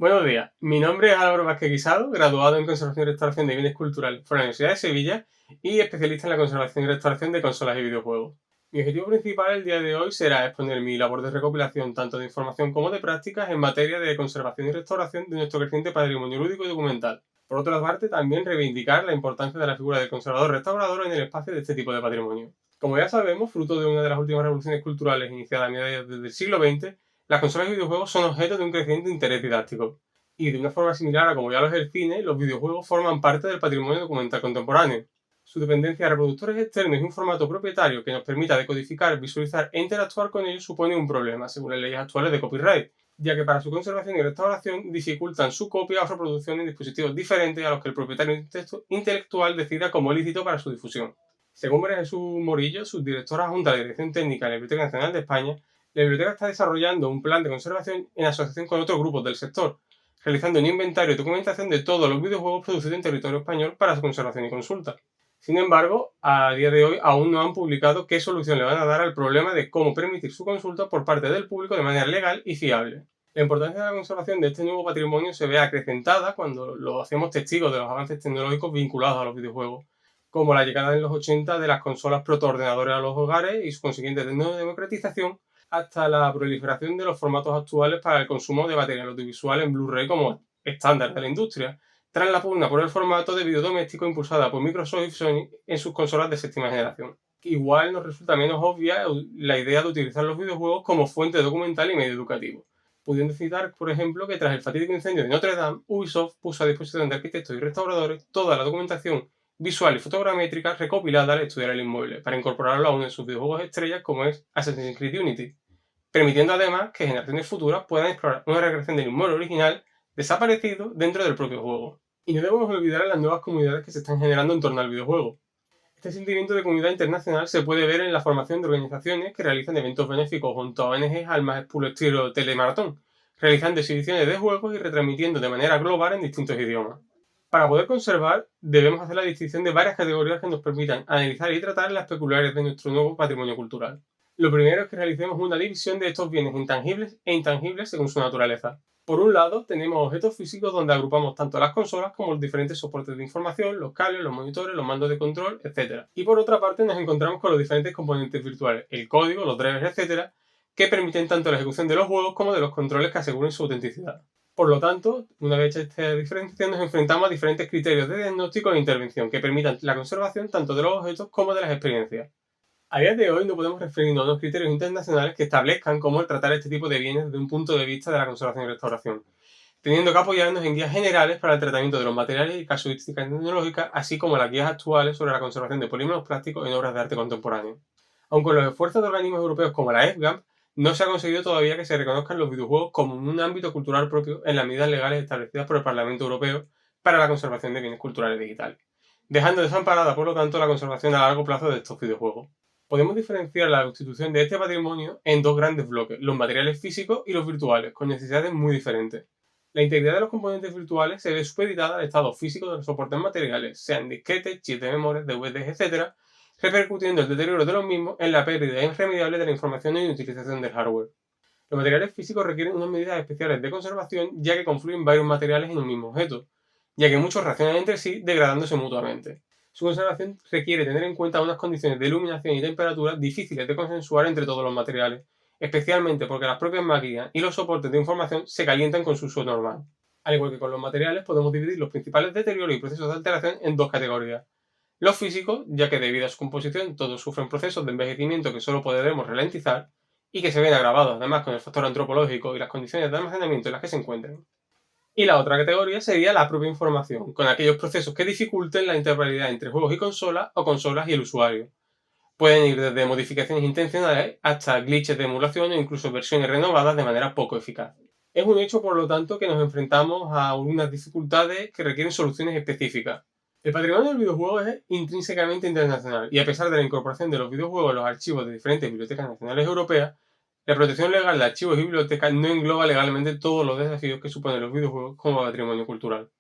Buenos días, mi nombre es Álvaro Vázquez Guisado, graduado en Conservación y Restauración de Bienes Culturales por la Universidad de Sevilla y especialista en la conservación y restauración de consolas y videojuegos. Mi objetivo principal el día de hoy será exponer mi labor de recopilación tanto de información como de prácticas en materia de conservación y restauración de nuestro creciente patrimonio lúdico y documental. Por otra parte, también reivindicar la importancia de la figura del conservador-restaurador en el espacio de este tipo de patrimonio. Como ya sabemos, fruto de una de las últimas revoluciones culturales iniciadas a mediados del siglo XX, las consolas y videojuegos son objeto de un creciente interés didáctico. Y de una forma similar a como ya lo es el cine, los videojuegos forman parte del patrimonio documental contemporáneo. Su dependencia de reproductores externos y un formato propietario que nos permita decodificar, visualizar e interactuar con ellos supone un problema, según las leyes actuales de copyright, ya que para su conservación y restauración dificultan su copia o reproducción en dispositivos diferentes a los que el propietario intelectual decida como lícito para su difusión. Según María Jesús Morillo, subdirectora adjunta de la Dirección Técnica de la Biblioteca Nacional de España, la biblioteca está desarrollando un plan de conservación en asociación con otros grupos del sector, realizando un inventario y documentación de todos los videojuegos producidos en territorio español para su conservación y consulta. Sin embargo, a día de hoy aún no han publicado qué solución le van a dar al problema de cómo permitir su consulta por parte del público de manera legal y fiable. La importancia de la conservación de este nuevo patrimonio se ve acrecentada cuando lo hacemos testigos de los avances tecnológicos vinculados a los videojuegos, como la llegada en los 80 de las consolas protoordenadores a los hogares y su consiguiente democratización, hasta la proliferación de los formatos actuales para el consumo de material audiovisual en Blu-ray como estándar de la industria, tras la pugna por el formato de vídeo doméstico impulsada por Microsoft y Sony en sus consolas de séptima generación. Igual nos resulta menos obvia la idea de utilizar los videojuegos como fuente documental y medio educativo, pudiendo citar, por ejemplo, que tras el fatídico incendio de Notre Dame, Ubisoft puso a disposición de arquitectos y restauradores toda la documentación visual y fotogramétrica recopilada al estudiar el inmueble, para incorporarlo a uno de sus videojuegos estrellas como es Assassin's Creed Unity, permitiendo además que generaciones futuras puedan explorar una recreación del inmueble original desaparecido dentro del propio juego. Y no debemos olvidar a las nuevas comunidades que se están generando en torno al videojuego. Este sentimiento de comunidad internacional se puede ver en la formación de organizaciones que realizan eventos benéficos junto a ONGs al más puro estilo telemaratón, realizando exhibiciones de juegos y retransmitiendo de manera global en distintos idiomas. Para poder conservar, debemos hacer la distinción de varias categorías que nos permitan analizar y tratar las peculiaridades de nuestro nuevo patrimonio cultural. Lo primero es que realicemos una división de estos bienes intangibles e intangibles según su naturaleza. Por un lado, tenemos objetos físicos donde agrupamos tanto las consolas como los diferentes soportes de información, los cables, los monitores, los mandos de control, etc. Y por otra parte, nos encontramos con los diferentes componentes virtuales, el código, los drivers, etc., que permiten tanto la ejecución de los juegos como de los controles que aseguren su autenticidad. Por lo tanto, una vez hecha esta diferenciación, nos enfrentamos a diferentes criterios de diagnóstico e intervención que permitan la conservación tanto de los objetos como de las experiencias. A día de hoy no podemos referirnos a unos criterios internacionales que establezcan cómo tratar este tipo de bienes desde un punto de vista de la conservación y restauración, teniendo que apoyarnos en guías generales para el tratamiento de los materiales y casuísticas tecnológicas, así como las guías actuales sobre la conservación de polímeros plásticos en obras de arte contemporáneo. Aunque los esfuerzos de organismos europeos como la EFGAM, no se ha conseguido todavía que se reconozcan los videojuegos como un ámbito cultural propio en las medidas legales establecidas por el Parlamento Europeo para la conservación de bienes culturales digitales, dejando desamparada, por lo tanto, la conservación a largo plazo de estos videojuegos. Podemos diferenciar la constitución de este patrimonio en dos grandes bloques, los materiales físicos y los virtuales, con necesidades muy diferentes. La integridad de los componentes virtuales se ve supeditada al estado físico de los soportes materiales, sean disquetes, chips de memoria, DVDs, etc., repercutiendo el deterioro de los mismos en la pérdida irremediable de la información y utilización del hardware. Los materiales físicos requieren unas medidas especiales de conservación, ya que confluyen varios materiales en un mismo objeto, ya que muchos reaccionan entre sí degradándose mutuamente. Su conservación requiere tener en cuenta unas condiciones de iluminación y temperatura difíciles de consensuar entre todos los materiales, especialmente porque las propias máquinas y los soportes de información se calientan con su uso normal. Al igual que con los materiales, podemos dividir los principales deterioros y procesos de alteración en dos categorías. Los físicos, ya que debido a su composición todos sufren procesos de envejecimiento que solo podremos ralentizar y que se ven agravados además con el factor antropológico y las condiciones de almacenamiento en las que se encuentran. Y la otra categoría sería la propia información, con aquellos procesos que dificulten la interoperabilidad entre juegos y consolas o consolas y el usuario. Pueden ir desde modificaciones intencionales hasta glitches de emulación o incluso versiones renovadas de manera poco eficaz. Es un hecho, por lo tanto, que nos enfrentamos a unas dificultades que requieren soluciones específicas. El patrimonio del videojuego es intrínsecamente internacional y a pesar de la incorporación de los videojuegos a los archivos de diferentes bibliotecas nacionales europeas, la protección legal de archivos y bibliotecas no engloba legalmente todos los desafíos que suponen los videojuegos como patrimonio cultural.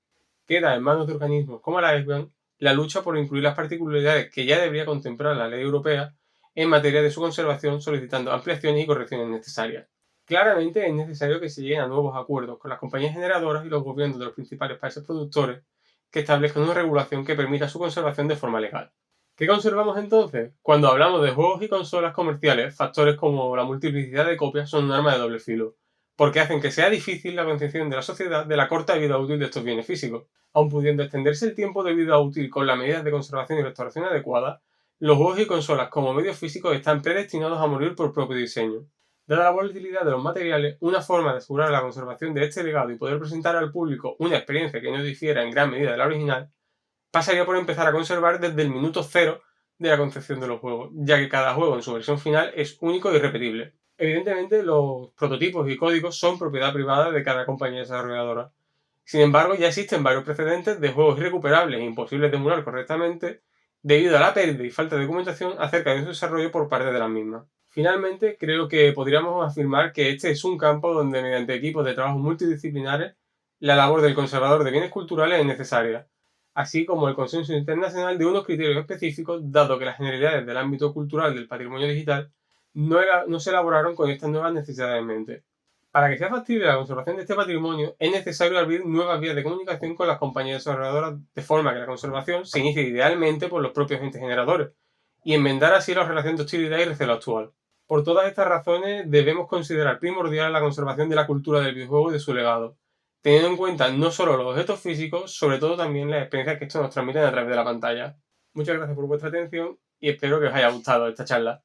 Queda en manos de organismos como la EFGAN la lucha por incluir las particularidades que ya debería contemplar la ley europea en materia de su conservación, solicitando ampliaciones y correcciones necesarias. Claramente es necesario que se lleguen a nuevos acuerdos con las compañías generadoras y los gobiernos de los principales países productores que establezcan una regulación que permita su conservación de forma legal. ¿Qué conservamos entonces? Cuando hablamos de juegos y consolas comerciales, factores como la multiplicidad de copias son un arma de doble filo, porque hacen que sea difícil la concepción de la sociedad de la corta vida útil de estos bienes físicos. Aun pudiendo extenderse el tiempo de vida útil con las medidas de conservación y restauración adecuadas, los juegos y consolas como medios físicos están predestinados a morir por propio diseño. Dada la volatilidad de los materiales, una forma de asegurar la conservación de este legado y poder presentar al público una experiencia que no difiera en gran medida de la original, pasaría por empezar a conservar desde el minuto cero de la concepción de los juegos, ya que cada juego en su versión final es único y irrepetible. Evidentemente, los prototipos y códigos son propiedad privada de cada compañía desarrolladora. Sin embargo, ya existen varios precedentes de juegos irrecuperables e imposibles de emular correctamente debido a la pérdida y falta de documentación acerca de su desarrollo por parte de las mismas. Finalmente, creo que podríamos afirmar que este es un campo donde, mediante equipos de trabajo multidisciplinares, la labor del conservador de bienes culturales es necesaria, así como el consenso internacional de unos criterios específicos, dado que las generalidades del ámbito cultural del patrimonio digital no se elaboraron con estas nuevas necesidades en mente. Para que sea factible la conservación de este patrimonio, es necesario abrir nuevas vías de comunicación con las compañías desarrolladoras, de forma que la conservación se inicie idealmente por los propios entes generadores, y enmendar así la relación de hostilidad y recelo actual. Por todas estas razones, debemos considerar primordial la conservación de la cultura del videojuego y de su legado, teniendo en cuenta no solo los objetos físicos, sobre todo también las experiencias que estos nos transmiten a través de la pantalla. Muchas gracias por vuestra atención y espero que os haya gustado esta charla.